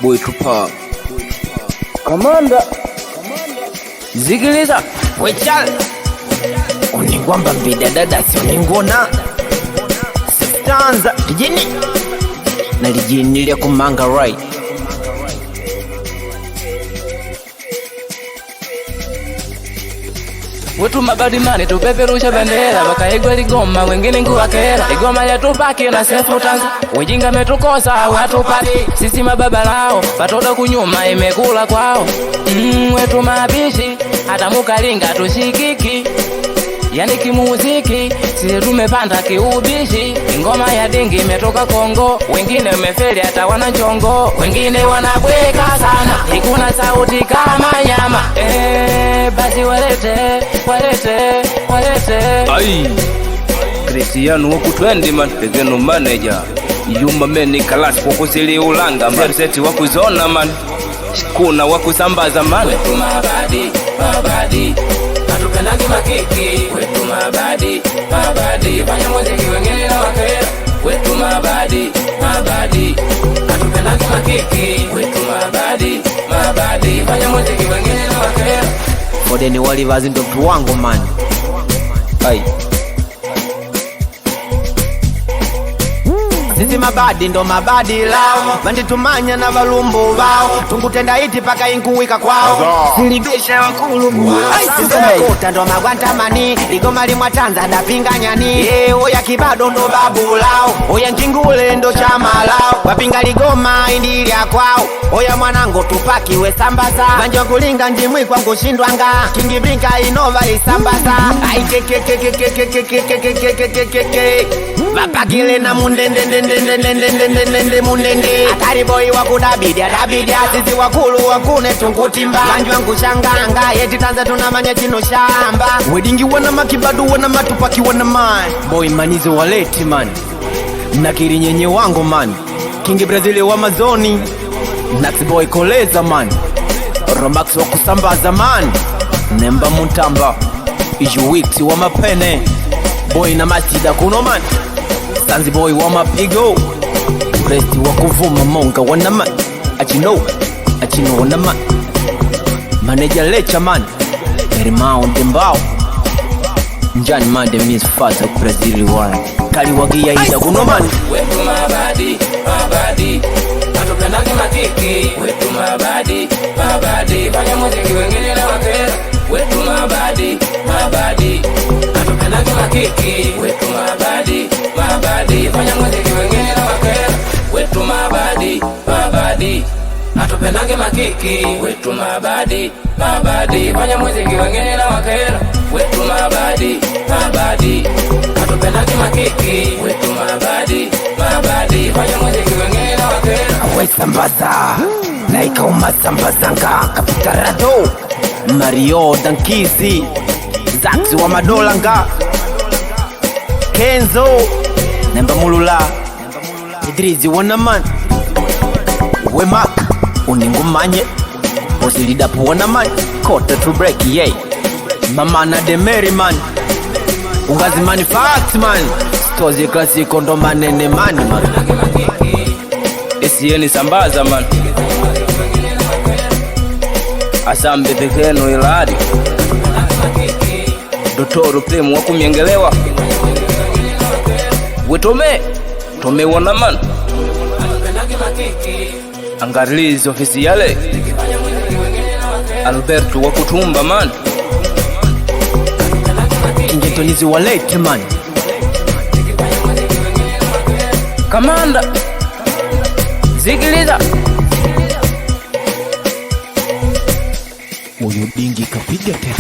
Boy Tupac. Kamanda Zikiliza wechal uningwamba mbidadada si uningona Sistanza lijini na lijini liya kumanga right. Wetu mabadi mani tupeperusha bendera wakaigwa ligoma wengine nguwakera ligoma ya Tupac na Sefu Tanza wajinga metukosa watupati sisi mababa lao patoto kunyuma imekula kwao. Wetu mabishi hata mukalinga tushikiki yani kimuziki sisi tumepanda kiubishi. Ngoma ya dingi imetoka Kongo wengine umefeli hata wana chongo wengine wanabweka sana ikuna sauti kama nyama. Basi walete Ay Cristiano woku twendi man Tegeno manager Yuma meni kalasi wakusili ulanga man Seti wakuzona man Shikuna wakusambaza man. Wetu mabadi Atupenagi makiki. Wetu mabadi Fanya muziki wengine na wakera. Wetu mabadi Atupenagi makiki. Wetu mabadi Fanya muziki wengine na wakera. Modeni walivazi ndo mtu wangu man. Ay sisi mabadi ndo mabadi lao mandi tumanya na valumbu vao tungutenda iti paka inkuwika kwao silibisha wakulu sisi makuta ndo magwanta mani ligoma limwa Tanza dapinga nyani oya kibado ndo babu lao oya nkingule ndo chama lao wapinga ligoma indilya kwao oya mwanangu Tupac we sambaza manjo kulinga njimwi kwa kushindwanga kingibinka inova isambaza ai vapakile na mundende mundende atari boy wakudabidia sisi wakulu wakune tungutimba manjwa nkushanganga yeti Tanza tunamanya chino shamba Wedingi wana makibadu wana Tupac wana man. Boy manizo waleti man nakiri nyenye wangu man Kingi Brazili wa mazoni Naxi boy koleza man Romax wa kusambaza man Nemba Muntamba Iju wiksi wa mapene Boy na matida kuno man Stanzi boy wa mapigo Presti wa kuvuma monga wana man Achino wana man Manager lecha man Erimao ndembao Njani mande misfata Brazili wana Kali wagia ida kuno man. Wetu mabadi Atupenagi makiki. Wetu mabadi Fanya muziki wengine na wakera. Wetu mabadi Atupenagi makiki. Wetu mabadi Fanya muziki wengine na wakera. Wetu mabadi Atupenagi makiki. Wetu mabadi Fanya muziki wengine na wakera. Wetu mabadi Atupenagi makiki. Wetu mabadi Fanya muziki wengine na wakera. We sambaza Laika umasambazanga Kapitarado Mario Dankizi Zaxi wa Madolanga Kenzo Nemba Mulula Idrizi wanaman Wema Uningumanye Posilidapu wanaman Kota to break yay Mamana de Mary man Ungazi manifacts man Stozi klasiko ndo manene mani man Esieni sambaza man Asambe pekeno ilari Dotoro premu wakumiengelewa Wetome Tome wana man Angarlizi ofisi yale Alberto wakutumba man Kingetonizi walete man Kamanda Zikiliza Uyu dingi kapiga tena.